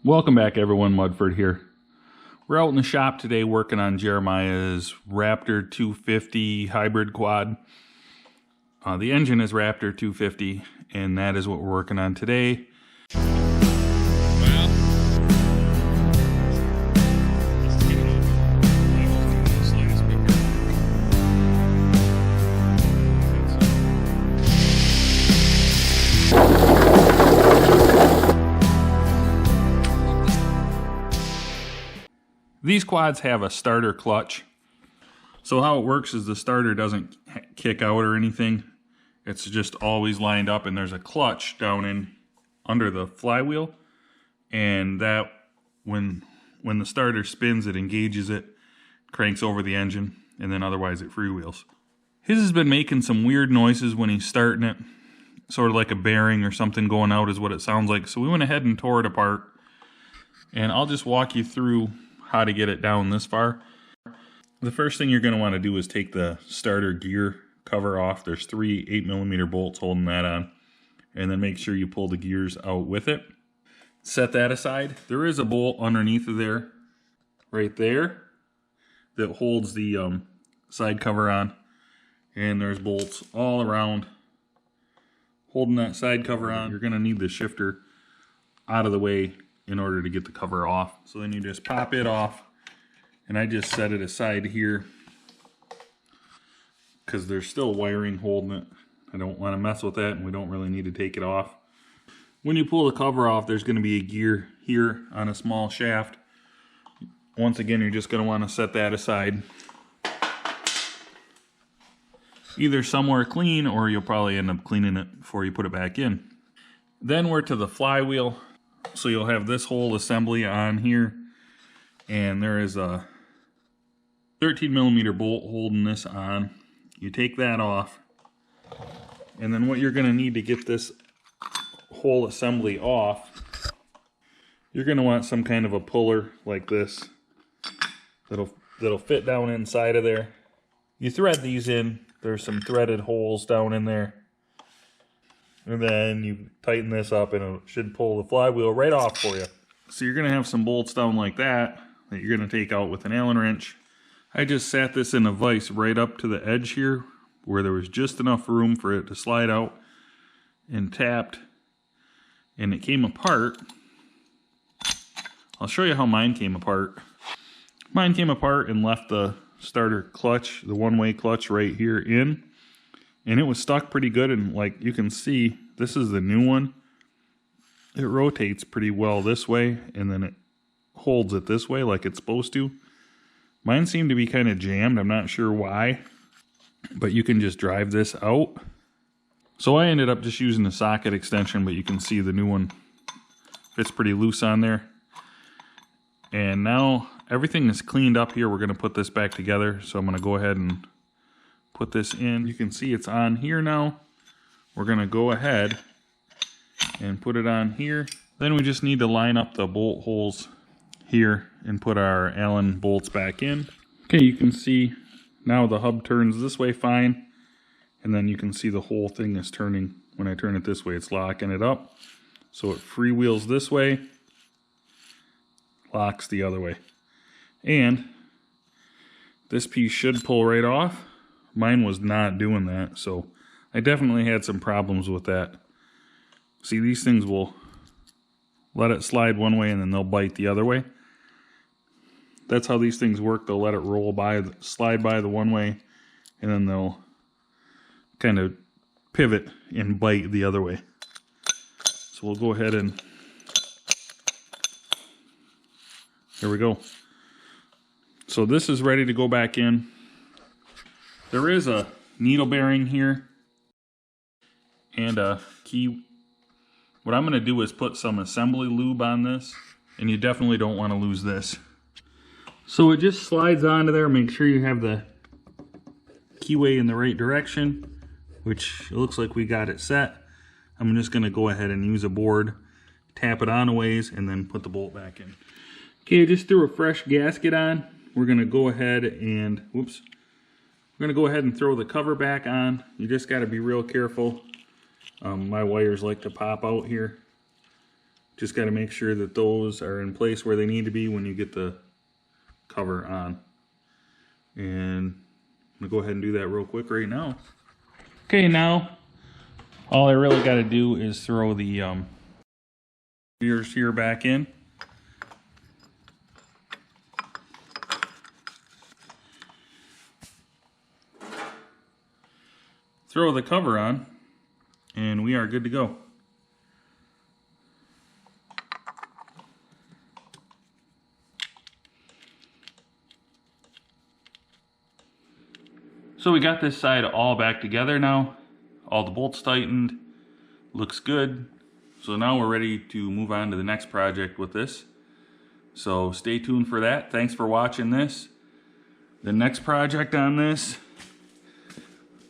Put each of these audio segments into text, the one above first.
Welcome back everyone, Mudford here. We're out in the shop today working on Jeremiah's Raptor 250 hybrid quad. The engine is Raptor 250 and that is what we're working on today. These quads have a starter clutch. So how it works is the starter doesn't kick out or anything. It's just always lined up, and there's a clutch down in under the flywheel. And that when the starter spins, it engages it, cranks over the engine, and then otherwise it freewheels. His has been making some weird noises when he's starting it. Sort of like a bearing or something going out is what it sounds like. So we went ahead and tore it apart. And I'll just walk you through how to get it down this far. The first thing you're going to want to do is take the starter gear cover off. There's 3 8mm bolts holding that on. And then make sure you pull the gears out with it. Set that aside. There is a bolt underneath of there, right there, that holds the side cover on. And there's bolts all around holding that side cover on. You're going to need the shifter out of the way in order to get the cover off. So then you just pop it off, and I just set it aside here because there's still wiring holding it. I don't want to mess with that, and we don't really need to take it off. When you pull the cover off, there's going to be a gear here on a small shaft. Once again, you're just going to want to set that aside, either somewhere clean, or you'll probably end up cleaning it before you put it back in. Then we're to the flywheel. So you'll have this whole assembly on here, and there is a 13mm bolt holding this on. You take that off, and then what you're going to need to get this whole assembly off, you're going to want some kind of a puller like this that'll fit down inside of there. You thread these in. There's some threaded holes down in there. And then you tighten this up and it should pull the flywheel right off for you. So you're going to have some bolts down like that you're going to take out with an Allen wrench. I just sat this in a vise right up to the edge here where there was just enough room for it to slide out, and tapped, and it came apart. I'll show you how mine came apart. Mine came apart and left the starter clutch, the one-way clutch right here in. And it was stuck pretty good, and like you can see, this is the new one. It rotates pretty well this way, and then it holds it this way like it's supposed to. Mine seemed to be kind of jammed. I'm not sure why, but you can just drive this out. So I ended up just using the socket extension, but you can see the new one fits pretty loose on there. And now everything is cleaned up here. We're going to put this back together, so I'm going to go ahead and put this in. You can see it's on here now. We're going to go ahead and put it on here. Then we just need to line up the bolt holes here and put our Allen bolts back in. Okay, you can see now the hub turns this way fine, and then you can see the whole thing is turning. When I turn it this way, it's locking it up. So it freewheels this way, locks the other way. And this piece should pull right off. Mine was not doing that, so I definitely had some problems with that. See, these things will let it slide one way and then they'll bite the other way. That's how these things work. They'll let it roll by, slide by the one way, and then they'll kind of pivot and bite the other way. So we'll go ahead and, there we go. So this is ready to go back in. There is a needle bearing here and a key. What I'm going to do is put some assembly lube on this, and you definitely don't want to lose this. So it just slides onto there. Make sure you have the keyway in the right direction, which it looks like we got it set. I'm just going to go ahead and use a board, tap it on a ways, and then put the bolt back in. Okay, I just threw a fresh gasket on. We're going to go ahead and, whoops. We're going to go ahead and throw the cover back on. You just got to be real careful. My wires like to pop out here. Just got to make sure that those are in place where they need to be when you get the cover on. And I'm going to go ahead and do that real quick right now. Okay, now all I really got to do is throw the gears here back in. Throw the cover on, and we are good to go. So we got this side all back together now. All the bolts tightened. Looks good. So now we're ready to move on to the next project with this. So stay tuned for that. Thanks for watching this. The next project on this,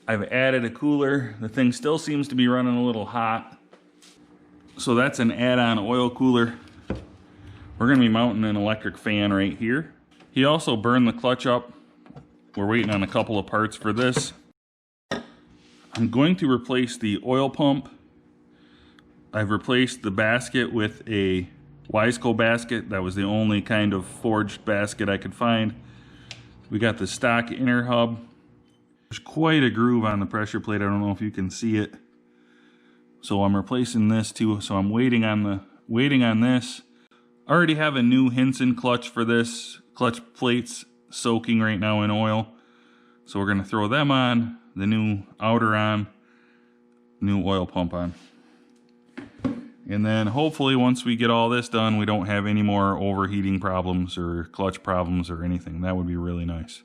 I've added a cooler. The thing still seems to be running a little hot. So that's an add-on oil cooler. We're gonna be mounting an electric fan right here. He also burned the clutch up. We're waiting on a couple of parts for this. I'm going to replace the oil pump. I've replaced the basket with a Wiseco basket. That was the only kind of forged basket I could find. We got the stock inner hub. There's quite a groove on the pressure plate. I don't know if you can see it. So I'm replacing this too. So I'm waiting on this. I already have a new Hinson clutch for this. Clutch plates soaking right now in oil. So we're going to throw them on, the new outer on, new oil pump on. And then hopefully once we get all this done, we don't have any more overheating problems or clutch problems or anything. That would be really nice.